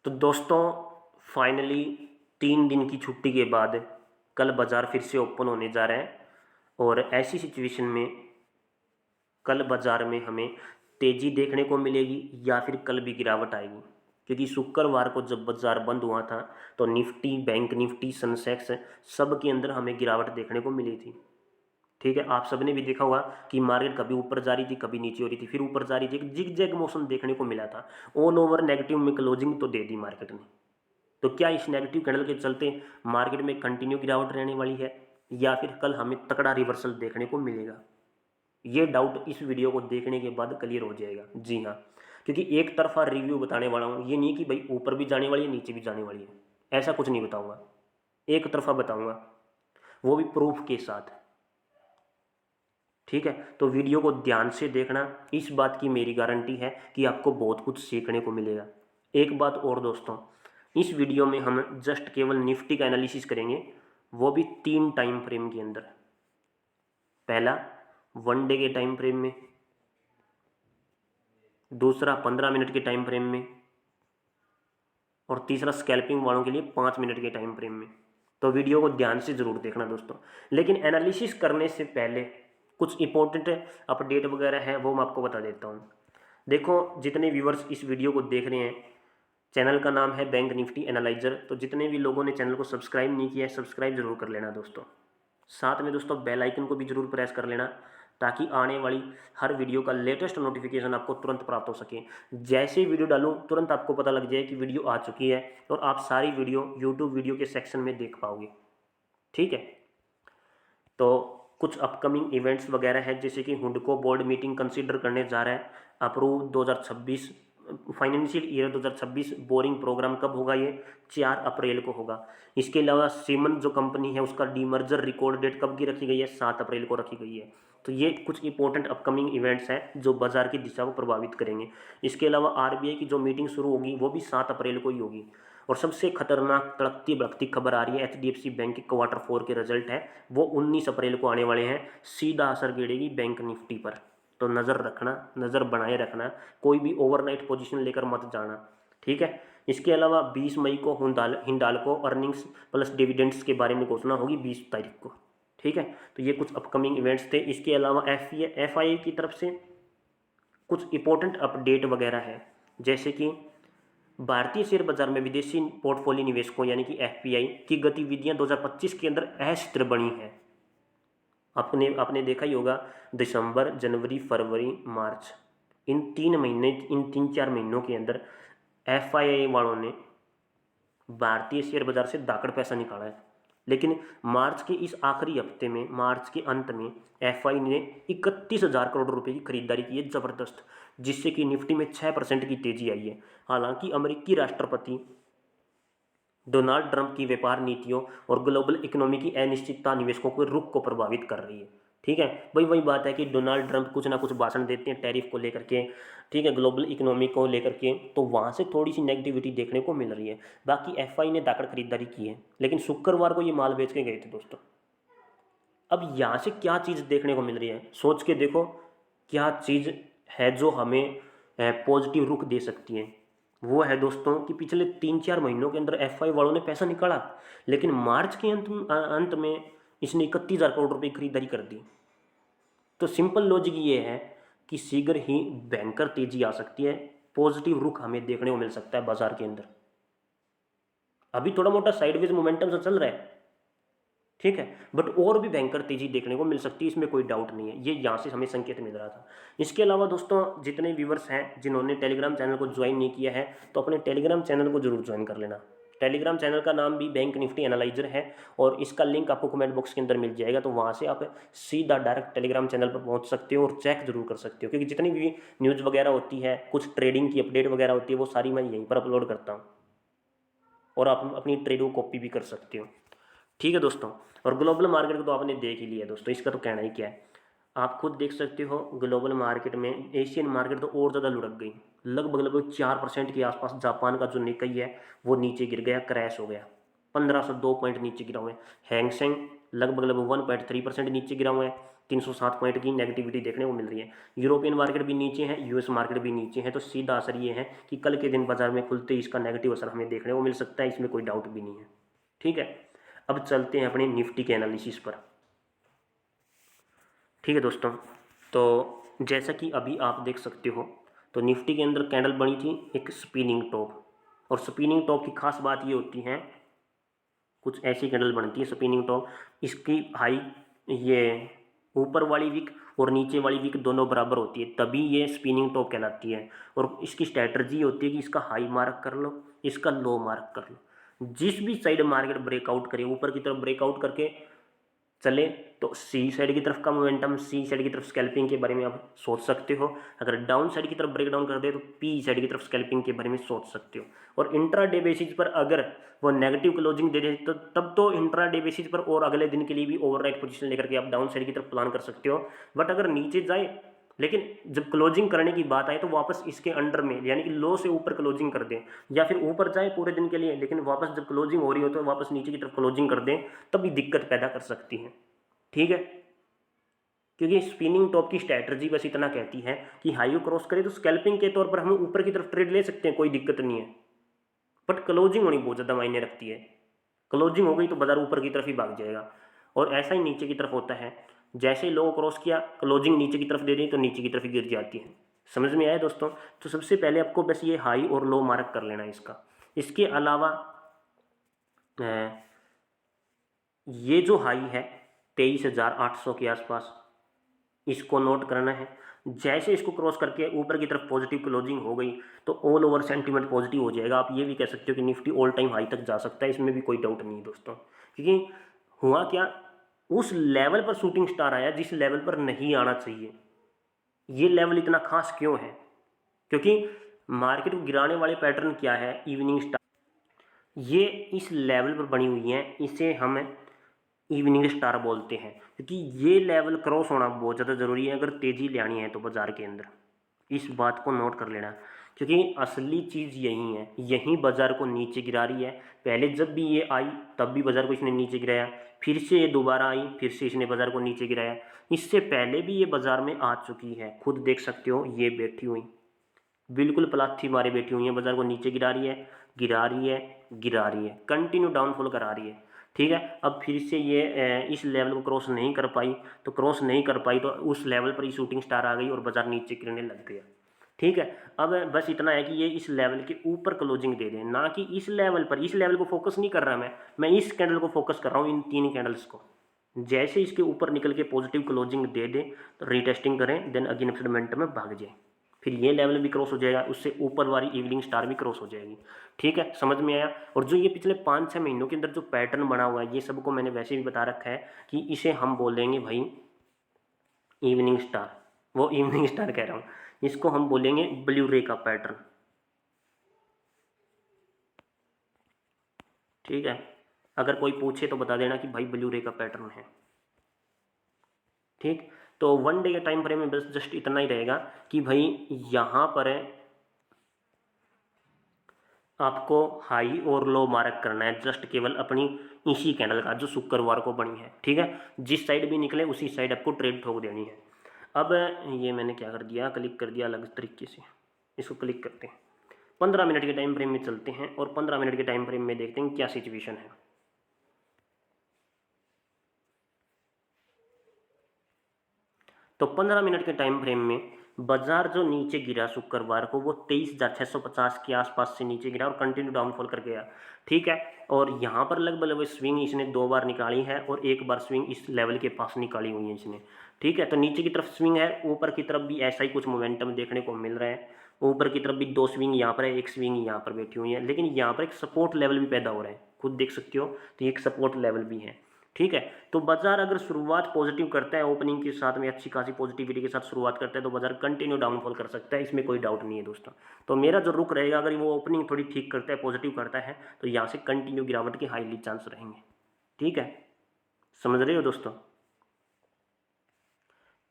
तो दोस्तों, फाइनली 3 दिन की छुट्टी के बाद कल बाज़ार फिर से ओपन होने जा रहा है। और ऐसी सिचुएशन में कल बाज़ार में हमें तेज़ी देखने को मिलेगी या फिर कल भी गिरावट आएगी। क्योंकि शुक्रवार को जब बाज़ार बंद हुआ था तो निफ्टी, बैंक निफ्टी, सेंसेक्स सब के अंदर हमें गिरावट देखने को मिली थी। ठीक है, आप सबने भी देखा होगा कि मार्केट कभी ऊपर जा रही थी, कभी नीचे हो रही थी, फिर ऊपर जा रही थी, एक जिग जैग मोशन देखने को मिला था। ऑल ओवर नेगेटिव में क्लोजिंग तो दे दी मार्केट ने। तो क्या इस नेगेटिव कैंडल के चलते मार्केट में कंटिन्यू गिरावट रहने वाली है या फिर कल हमें तगड़ा रिवर्सल देखने को मिलेगा? ये डाउट इस वीडियो को देखने के बाद क्लियर हो जाएगा। जी हाँ, क्योंकि एक तरफा रिव्यू बताने वाला हूँ, ये नहीं कि भाई ऊपर भी जाने वाली है नीचे भी जाने वाली है, ऐसा कुछ नहीं बताऊंगा। एक तरफा बताऊंगा, वो भी प्रूफ के साथ। ठीक है, तो वीडियो को ध्यान से देखना, इस बात की मेरी गारंटी है कि आपको बहुत कुछ सीखने को मिलेगा। एक बात और दोस्तों, इस वीडियो में हम जस्ट केवल निफ्टी का एनालिसिस करेंगे, वो भी 3 टाइम फ्रेम के अंदर। पहला 1 डे के टाइम फ्रेम में, दूसरा 15 मिनट के टाइम फ्रेम में, और तीसरा स्कैल्पिंग वालों के लिए 5 मिनट के टाइम फ्रेम में। तो वीडियो को ध्यान से ज़रूर देखना दोस्तों। लेकिन एनालिसिस करने से पहले कुछ इंपॉर्टेंट अपडेट वगैरह है वो मैं आपको बता देता हूँ। देखो, जितने व्यूअर्स इस वीडियो को देख रहे हैं, चैनल का नाम है बैंक निफ्टी एनालाइजर। तो जितने भी लोगों ने चैनल को सब्सक्राइब नहीं किया है, सब्सक्राइब जरूर कर लेना दोस्तों। साथ में दोस्तों बेल आइकन को भी जरूर प्रेस कर लेना, ताकि आने वाली हर वीडियो का लेटेस्ट नोटिफिकेशन आपको तुरंत प्राप्त हो सके। जैसे ही वीडियो डालूं तुरंत आपको पता लग जाए कि वीडियो आ चुकी है, और आप सारी वीडियो यूट्यूब वीडियो के सेक्शन में देख पाओगे। ठीक है, तो कुछ अपकमिंग इवेंट्स वगैरह है, जैसे कि हुडको बोर्ड मीटिंग कंसीडर करने जा रहा है। Approve 2026 financial year 2026 borrowing programme कब होगा? ये 4 अप्रैल को होगा। इसके अलावा सीमन जो कंपनी है उसका डीमर्जर रिकॉर्ड डेट कब की रखी गई है? 7 अप्रैल को रखी गई है। तो ये कुछ इंपॉर्टेंट अपकमिंग इवेंट्स हैं जो बाजार की दिशा को प्रभावित करेंगे। इसके अलावा आरबीआई की जो मीटिंग शुरू होगी वो भी 7 अप्रैल को ही होगी। और सबसे खतरनाक तड़कती भड़कती खबर आ रही है, एचडीएफसी बैंक के क्वार्टर 4 के रिजल्ट है, वो 19 अप्रैल को आने वाले हैं। सीधा असर गिरेगी बैंक निफ्टी पर। तो नज़र रखना, नज़र बनाए रखना, कोई भी ओवरनाइट पोजीशन लेकर मत जाना। ठीक है, इसके अलावा 20 मई को हिंडाल्को अर्निंग्स प्लस डिविडेंड्स के बारे में घोषणा होगी 20 तारीख को। ठीक है, तो ये कुछ अपकमिंग इवेंट्स थे। इसके अलावा एफआईए की तरफ से कुछ इंपॉर्टेंट अपडेट वगैरह है, जैसे कि भारतीय शेयर बाजार में विदेशी पोर्टफोलियो निवेशकों यानी कि एफपीआई की गतिविधियां 2025 के अंदर अस्थिर बनी हैं। आपने आपने देखा ही होगा, दिसंबर, जनवरी, फरवरी, मार्च, इन 3 महीने, इन 3-4 महीनों के अंदर एफआईआई वालों ने भारतीय शेयर बाजार से दाकड़ पैसा निकाला है। लेकिन मार्च के इस आखिरी हफ्ते में, मार्च के अंत में, एफआई ने 31,000 करोड़ रुपए की खरीदारी की है, जबरदस्त, जिससे कि निफ्टी में 6% की तेजी आई है। हालांकि अमेरिकी राष्ट्रपति डोनाल्ड ट्रंप की व्यापार नीतियों और ग्लोबल इकोनॉमी की अनिश्चितता निवेशकों के रुख को प्रभावित कर रही है। ठीक है, वही बात है कि डोनाल्ड ट्रंप कुछ ना कुछ भाषण देते हैं टैरिफ को लेकर के, ठीक है, ग्लोबल इकोनॉमी को लेकर के, तो वहाँ से थोड़ी सी नेगेटिविटी देखने को मिल रही है। बाकी एफआई ने दाकड़ खरीदारी की है, लेकिन शुक्रवार को ये माल बेच के गए थे दोस्तों। अब यहाँ से क्या चीज़ देखने को मिल रही है, सोच के देखो, क्या चीज़ है जो हमें पॉजिटिव रुख दे सकती है? वो है दोस्तों कि पिछले 3-4 महीनों के अंदर एफआई वालों ने पैसा निकाला, लेकिन मार्च के अंत में इसने 31,000 करोड़ रुपए की खरीदारी कर दी। तो सिंपल लॉजिक ये है कि शीघ्र ही भयंकर तेजी आ सकती है, पॉजिटिव रुख हमें देखने को मिल सकता है बाजार के अंदर। अभी थोड़ा मोटा साइडवेज मोमेंटम से चल रहा है, ठीक है, बट और भी भयंकर तेजी देखने को मिल सकती है, इसमें कोई डाउट नहीं है। ये यहाँ से हमें संकेत मिल रहा था। इसके अलावा दोस्तों, जितने व्यूवर्स हैं जिन्होंने टेलीग्राम चैनल को ज्वाइन नहीं किया है, तो अपने टेलीग्राम चैनल को जरूर ज्वाइन कर लेना। टेलीग्राम चैनल का नाम भी बैंक निफ्टी एनालाइजर है, और इसका लिंक आपको कमेंट बॉक्स के अंदर मिल जाएगा। तो वहाँ से आप सीधा डायरेक्ट टेलीग्राम चैनल पर पहुँच सकते हो और चेक जरूर कर सकते हो, क्योंकि जितनी भी न्यूज़ वगैरह होती है, कुछ ट्रेडिंग की अपडेट वगैरह होती है, वो सारी मैं यहीं पर अपलोड करता हूँ, और आप अपनी ट्रेड को कॉपी भी कर सकते हो। ठीक है दोस्तों, और ग्लोबल मार्केट को तो आपने देख ही लिया है दोस्तों, इसका तो कहना ही क्या है। आप खुद देख सकते हो ग्लोबल मार्केट में एशियन मार्केट तो और ज़्यादा लुढ़क गई, लगभग 4% के आसपास। जापान का जो निकाई है वो नीचे गिर गया, क्रैश हो गया, 1502 पॉइंट नीचे गिरा हुआ है। हैंगसेंग लगभग 1.3% नीचे गिरा हुआ है। 307 पॉइंट की नेगेटिविटी देखने को मिल रही है। यूरोपियन मार्केट भी नीचे है, यूएस मार्केट भी नीचे है। तो सीधा असर ये है कि कल के दिन बाजार में खुलते ही इसका नेगेटिव असर हमें देखने को मिल सकता है, इसमें कोई डाउट भी नहीं है। ठीक है, अब चलते हैं अपने निफ्टी के एनालिसिस पर। ठीक है दोस्तों, तो जैसा कि अभी आप देख सकते हो, तो निफ्टी के अंदर कैंडल बनी थी एक स्पिनिंग टॉप, और स्पिनिंग टॉप की खास बात ये होती है, कुछ ऐसी कैंडल बनती है स्पिनिंग टॉप, इसकी हाई ये ऊपर वाली विक और नीचे वाली विक दोनों बराबर होती है, तभी ये स्पिनिंग टॉप कहलाती है। और इसकी स्ट्रैटेजी होती है कि इसका हाई मार्क कर लो, इसका लो मार्क कर लो। जिस भी साइड मार्केट ब्रेकआउट करे, ऊपर की तरफ ब्रेकआउट करके चले तो सी साइड की तरफ का मोमेंटम, सी साइड की तरफ स्कैल्पिंग के बारे में आप सोच सकते हो। अगर डाउन साइड की तरफ ब्रेक डाउन कर दे तो पी साइड की तरफ स्कैल्पिंग के बारे में सोच सकते हो। और इंट्रा डे बेसिस पर अगर वो नेगेटिव क्लोजिंग दे दे तो तब तो इंट्रा डे बेसिस पर और अगले दिन के लिए भी ओवरनाइट पोजीशन लेकर के आप डाउन साइड की तरफ प्लान कर सकते हो। बट अगर नीचे जाए, लेकिन जब क्लोजिंग करने की बात आए तो वापस इसके अंडर में, यानी कि लो से ऊपर क्लोजिंग कर दें, या फिर ऊपर जाए पूरे दिन के लिए लेकिन वापस जब क्लोजिंग हो रही हो तो वापस नीचे की तरफ क्लोजिंग कर दें, तभी दिक्कत पैदा कर सकती है। ठीक है, क्योंकि स्पिनिंग टॉप की स्ट्रैटेजी बस इतना कहती है कि हाई क्रॉस करे तो स्कैल्पिंग के तौर पर हम ऊपर की तरफ ट्रेड ले सकते हैं, कोई दिक्कत नहीं है। बट क्लोजिंग होनी बहुत ज़्यादा मायने रखती है। क्लोजिंग हो गई तो बाजार ऊपर की तरफ ही भाग जाएगा, और ऐसा ही नीचे की तरफ होता है। जैसे ही लो क्रॉस किया, क्लोजिंग नीचे की तरफ दे दी तो नीचे की तरफ ही गिर जाती है। समझ में आया दोस्तों? तो सबसे पहले आपको बस ये हाई और लो मार्क कर लेना है इसका। इसके अलावा ये जो हाई है 23,800 के आसपास, इसको नोट करना है। जैसे इसको क्रॉस करके ऊपर की तरफ पॉजिटिव क्लोजिंग हो गई तो ऑल ओवर सेंटीमेंट पॉजिटिव हो जाएगा। आप ये भी कह सकते हो कि निफ्टी ऑल टाइम हाई तक जा सकता है, इसमें भी कोई डाउट नहीं है दोस्तों। क्योंकि हुआ क्या, उस लेवल पर शूटिंग स्टार आया जिस लेवल पर नहीं आना चाहिए। ये लेवल इतना खास क्यों है? क्योंकि मार्केट को गिराने वाले पैटर्न क्या है, इवनिंग स्टार, ये इस लेवल पर बनी हुई है, इसे हम इवनिंग स्टार बोलते हैं। क्योंकि ये लेवल क्रॉस होना बहुत ज़्यादा ज़रूरी है अगर तेज़ी लानी है तो बाज़ार के अंदर। इस बात को नोट कर लेना, क्योंकि असली चीज़ यही है, यही बाज़ार को नीचे गिरा रही है। पहले जब भी ये आई तब भी बाज़ार को इसने नीचे गिराया, फिर से ये दोबारा आई, फिर से इसने बाज़ार को नीचे गिराया। इससे पहले भी ये बाज़ार में आ चुकी है, खुद देख सकते हो। ये बैठी हुई बिल्कुल पलाथी मारे बैठी हुई है, बाजार को नीचे गिरा रही है, गिरा रही है, गिरा रही है, कंटिन्यू डाउनफॉल करा रही है। ठीक है, अब फिर से ये इस लेवल को क्रॉस नहीं कर पाई, तो क्रॉस नहीं कर पाई तो उस लेवल पर ही शूटिंग स्टार आ गई और बाजार नीचे गिरने लग गया। ठीक है, अब बस इतना है कि ये इस लेवल के ऊपर क्लोजिंग दे दें, ना कि इस लेवल पर। इस लेवल को फोकस नहीं कर रहा मैं इस कैंडल को फोकस कर रहा हूँ, इन तीन कैंडल्स को। जैसे इसके ऊपर निकल के पॉजिटिव क्लोजिंग दे दें तो रीटेस्टिंग करें, देन अगेन अपसाइड मोमेंटम में भाग जाए, फिर ये लेवल भी क्रॉस हो जाएगा, उससे ऊपर वाली इवनिंग स्टार भी क्रॉस हो जाएगी। ठीक है, समझ में आया? और जो ये पिछले 5-6 महीनों के अंदर जो पैटर्न बना हुआ है, ये सबको मैंने वैसे भी बता रखा है कि इसे हम बोलेंगे भाई इवनिंग स्टार, वो इवनिंग स्टार कह रहा हूँ, इसको हम बोलेंगे ब्लू रे का पैटर्न। ठीक है, अगर कोई पूछे तो बता देना कि भाई ब्लू रे का पैटर्न है। ठीक, तो 1 डे के टाइम फ्रेम में बस जस्ट इतना ही रहेगा कि भाई यहाँ पर आपको हाई और लो मार्क करना है, जस्ट केवल अपनी इसी कैंडल का जो शुक्रवार को बनी है। ठीक है, जिस साइड भी निकले उसी साइड आपको ट्रेड ठोक देनी है। अब ये मैंने क्या कर दिया, क्लिक कर दिया अलग तरीके से, इसको क्लिक करते हैं। 15 मिनट के टाइम फ्रेम में चलते हैं और 15 मिनट के टाइम फ्रेम में देखते हैं क्या सिचुएशन है। तो 15 मिनट के टाइम फ्रेम में बाजार जो नीचे गिरा शुक्रवार को, वो 23,650 के आसपास से नीचे गिरा और कंटिन्यू डाउनफॉल कर गया। ठीक है, और यहाँ पर लगभग स्विंग इसने 2 बार निकाली है और 1 बार स्विंग इस लेवल के पास निकाली हुई है इसने। ठीक है, तो नीचे की तरफ स्विंग है, ऊपर की तरफ भी ऐसा ही कुछ मोमेंटम देखने को मिल रहा है। ऊपर की तरफ भी 2 स्विंग यहाँ पर है, 1 स्विंग यहाँ पर बैठी हुई है, लेकिन यहाँ पर एक सपोर्ट लेवल भी पैदा हो रहा है, खुद देख सकते हो। तो ये एक सपोर्ट लेवल भी है। ठीक है, तो बाजार अगर शुरुआत पॉजिटिव करता है, ओपनिंग के साथ में अच्छी खासी पॉजिटिविटी के साथ शुरुआत करता है, तो बाजार कंटिन्यू डाउनफॉल कर सकता है, इसमें कोई डाउट नहीं है दोस्तों। तो मेरा जो रुख रहेगा, अगर वो ओपनिंग थोड़ी ठीक करता है, पॉजिटिव करता है, तो यहाँ से कंटिन्यू गिरावट के हाईली चांस रहेंगे। ठीक है, समझ रहे हो दोस्तों?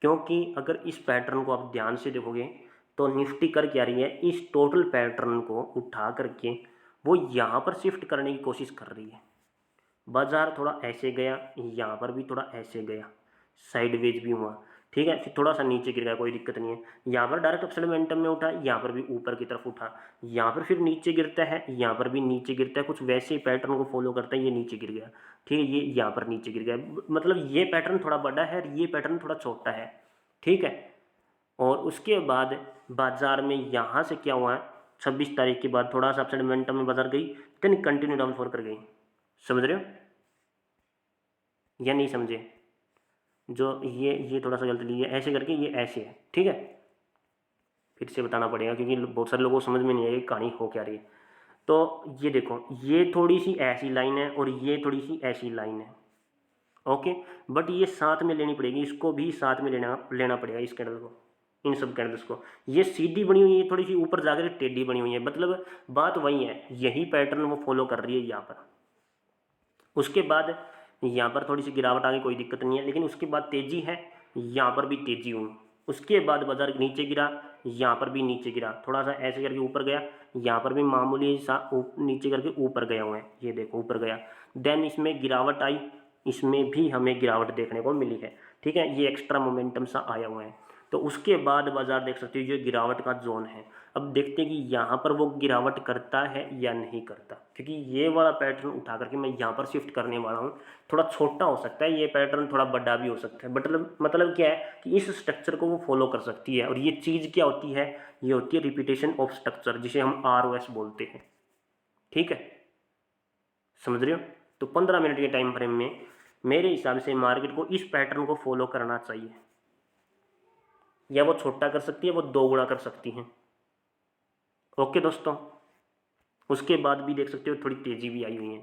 क्योंकि अगर इस पैटर्न को आप ध्यान से देखोगे तो निफ्टी कर क्या रही है, इस टोटल पैटर्न को उठा करके वो यहाँ पर शिफ्ट करने की कोशिश कर रही है। बाजार थोड़ा ऐसे गया, यहाँ पर भी थोड़ा ऐसे गया, साइडवेज भी हुआ, ठीक है, फिर थोड़ा सा नीचे गिर गया, कोई दिक्कत नहीं है। यहाँ पर डायरेक्ट अपसाइड मोमेंटम में उठा, यहाँ पर भी ऊपर की तरफ उठा, यहाँ पर फिर नीचे गिरता है, यहाँ पर भी नीचे गिरता है, कुछ वैसे ही पैटर्न को फॉलो करता है। ये नीचे गिर गया, ठीक है, ये यहाँ पर नीचे गिर गया, मतलब ये पैटर्न थोड़ा बड़ा है और ये पैटर्न थोड़ा छोटा है, ठीक है। और उसके बाद बाजार में यहाँ से क्या हुआ है, 26 तारीख के बाद थोड़ा सा अपसाइड मोमेंटम में बाजार गई, देन कंटिन्यू डाउनफॉल कर गई। समझ रहे हो या नहीं समझे? जो ये थोड़ा सा गलत लिए, ऐसे करके ये ऐसे है, ठीक है। फिर से बताना पड़ेगा क्योंकि बहुत सारे लोगों को समझ में नहीं आएगी कहानी हो क्या रही है। तो ये देखो, ये थोड़ी सी ऐसी लाइन है और ये थोड़ी सी ऐसी लाइन है, ओके। बट ये साथ में लेनी पड़ेगी, इसको भी साथ में लेना पड़ेगा, इस कैंडल को, इन सब कैंडल्स को। ये सीधी बनी हुई है, थोड़ी सी ऊपर जाकर टेढ़ी बनी हुई है, मतलब बात वही है, यही पैटर्न वो फॉलो कर रही है यहाँ पर। उसके बाद यहाँ पर थोड़ी सी गिरावट आ गई, कोई दिक्कत नहीं है, लेकिन उसके बाद तेजी है, यहाँ पर भी तेजी हुई। उसके बाद बाजार नीचे गिरा, यहाँ पर भी नीचे गिरा, थोड़ा सा ऐसे करके ऊपर गया, यहाँ पर भी मामूली सा नीचे करके ऊपर गया हुआ है, ये देखो ऊपर गया। देन इसमें गिरावट आई, इसमें भी हमें गिरावट देखने को मिली है, ठीक है, ये एक्स्ट्रा मोमेंटम सा आया हुआ है। तो उसके बाद बाजार देख सकते हो ये गिरावट का जोन है। अब देखते हैं कि यहाँ पर वो गिरावट करता है या नहीं करता, क्योंकि ये वाला पैटर्न उठा करके मैं यहाँ पर शिफ्ट करने वाला हूँ। थोड़ा छोटा हो सकता है ये पैटर्न, थोड़ा बड़ा भी हो सकता है, मतलब क्या है कि इस स्ट्रक्चर को वो फॉलो कर सकती है। और ये चीज़ क्या होती है, ये होती है रिपीटेशन ऑफ स्ट्रक्चर, जिसे हम ROS बोलते हैं, ठीक है, समझ रहे हो। तो 15 मिनट के टाइम फ्रेम में मेरे हिसाब से मार्केट को इस पैटर्न को फॉलो करना चाहिए, या वो छोटा कर सकती है, वो 2 गुना कर सकती हैं, ओके दोस्तों। उसके बाद भी देख सकते हो थोड़ी तेज़ी भी आई हुई है,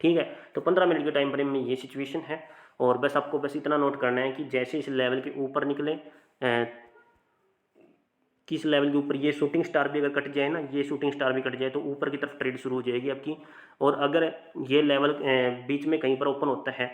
ठीक है। तो 15 मिनट के टाइम फ्रेम में ये सिचुएशन है। और बस आपको बस इतना नोट करना है कि जैसे इस लेवल के ऊपर निकले, किस लेवल के ऊपर ये शूटिंग स्टार भी अगर कट जाए ना, ये शूटिंग स्टार भी कट जाए, तो ऊपर की तरफ ट्रेड शुरू हो जाएगी आपकी। और अगर ये लेवल बीच में कहीं पर ओपन होता है,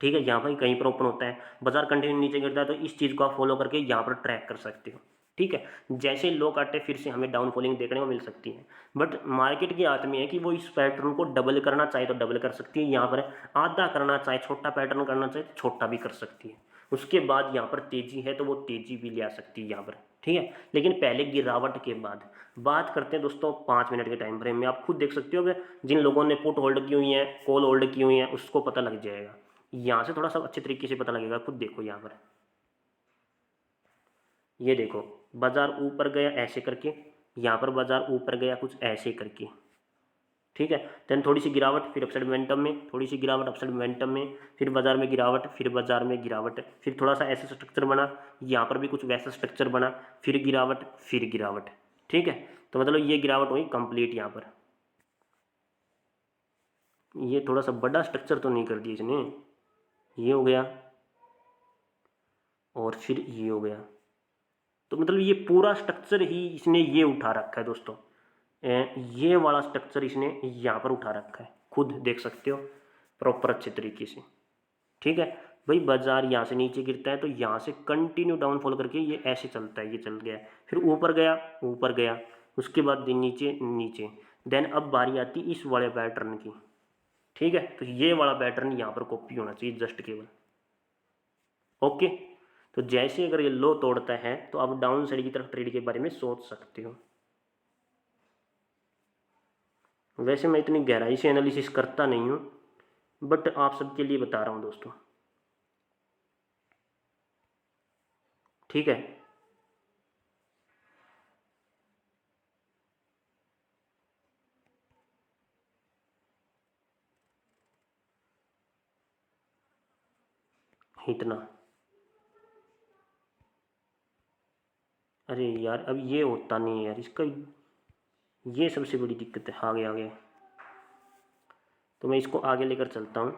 ठीक है, यहाँ पर कहीं पर ओपन होता है, बाजार कंटिन्यू नीचे गिरता है, तो इस चीज़ को आप फॉलो करके यहाँ पर ट्रैक कर सकते हो, ठीक है। जैसे लो काटे फिर से हमें डाउनफॉलिंग देखने को मिल सकती है, बट मार्केट के हाथ में है कि वो इस पैटर्न को डबल करना चाहे तो डबल कर सकती है, यहाँ पर आधा करना चाहे, छोटा पैटर्न करना चाहे तो छोटा भी कर सकती है। उसके बाद यहाँ पर तेजी है तो वो तेजी भी ले आ सकती है यहाँ पर, ठीक है। लेकिन पहले गिरावट के बाद बात करते हैं दोस्तों 5 मिनट के टाइम फ्रेम में। आप खुद देख सकते हो कि जिन लोगों ने पुट होल्ड की हुई है, कॉल होल्ड की हुई है, उसको पता लग जाएगा। यहाँ से थोड़ा सा अच्छे तरीके से पता लगेगा, खुद देखो यहाँ पर, ये देखो बाजार ऊपर गया ऐसे करके, यहाँ पर बाजार ऊपर गया कुछ ऐसे करके, ठीक है। देन थोड़ी सी गिरावट, फिर अपसाइड मोमेंटम में, थोड़ी सी गिरावट अपसाइड मोमेंटम में, फिर बाजार में गिरावट, फिर बाजार में गिरावट, फिर थोड़ा सा ऐसा स्ट्रक्चर बना, यहाँ पर भी कुछ वैसा स्ट्रक्चर बना, फिर गिरावट, फिर गिरावट, ठीक है। तो मतलब ये गिरावट हुई कंप्लीट। यहाँ पर ये थोड़ा सा बड़ा स्ट्रक्चर तो नहीं कर दिया इसने, ये हो गया और फिर ये हो गया, तो मतलब ये पूरा स्ट्रक्चर ही इसने ये उठा रखा है दोस्तों। ये वाला स्ट्रक्चर इसने यहाँ पर उठा रखा है, खुद देख सकते हो प्रॉपर अच्छे तरीके से, ठीक है भाई। बाजार यहाँ से नीचे गिरता है तो यहाँ से कंटिन्यू डाउनफॉल करके ये ऐसे चलता है, ये चल गया, फिर ऊपर गया, ऊपर गया, उसके बाद नीचे नीचे, देन अब बारी आती इस वाले पैटर्न की, ठीक है। तो ये वाला पैटर्न यहाँ पर कॉपी होना चाहिए जस्ट केवल, ओके। तो जैसे अगर ये लो तोड़ता है तो आप डाउन साइड की तरफ ट्रेड के बारे में सोच सकते हो। वैसे मैं इतनी गहराई से एनालिसिस करता नहीं हूँ, बट आप सबके लिए बता रहा हूँ दोस्तों, ठीक है। इतना, अरे यार अब ये होता नहीं है यार, इसका ये सबसे बड़ी दिक्कत है। आगे आगे तो मैं इसको आगे लेकर चलता हूँ,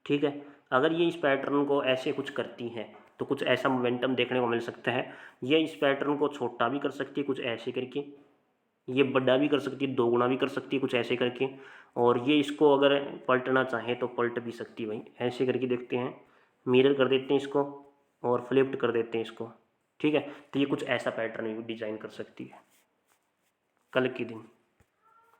ठीक है। अगर ये इस पैटर्न को ऐसे कुछ करती है तो कुछ ऐसा मोमेंटम देखने को मिल सकता है। ये इस पैटर्न को छोटा भी कर सकती है कुछ ऐसे करके, ये बड़ा भी कर सकती है, 2 गुना भी कर सकती है कुछ ऐसे करके, और ये इसको अगर पलटना चाहे तो पलट भी सकती है भाई, ऐसे करके देखते हैं, मिरर कर देते हैं इसको और फ्लिप्ड कर देते हैं इसको, ठीक है। तो ये कुछ ऐसा पैटर्न डिजाइन कर सकती है कल के दिन,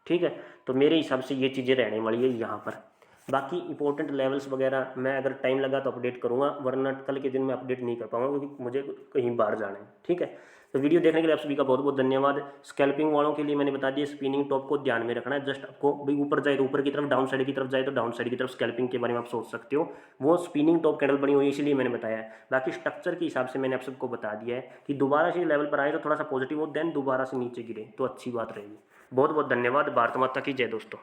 ठीक है। तो मेरे हिसाब से ये चीज़ें रहने वाली है यहाँ पर। बाकी इंपॉर्टेंट लेवल्स वगैरह मैं अगर टाइम लगा तो अपडेट करूँगा, वरना कल के दिन मैं अपडेट नहीं कर पाऊँगा क्योंकि मुझे कहीं बाहर जाना है। ठीक है। तो वीडियो देखने के लिए आप सभी का बहुत बहुत धन्यवाद। स्कैल्पिंग वालों के लिए मैंने बता दिया, स्पिनिंग टॉप को ध्यान में रखना है। जस्ट आपको भाई ऊपर जाए तो ऊपर की तरफ, डाउन साइड की तरफ जाए तो डाउन साइड की तरफ स्कैल्पिंग के बारे में आप सोच सकते हो। वो स्पिनिंग टॉप कैंडल बनी हुई है इसलिए मैंने बताया है। बाकी स्ट्रक्चर के हिसाब से मैंने आप सबको बता दिया है कि दोबारा से लेवल पर आए तो थोड़ा सा पॉजिटिव हो, देन दोबारा से नीचे गिरे तो अच्छी बात रहेगी। बहुत बहुत धन्यवाद। भारत माता की जय दोस्तों।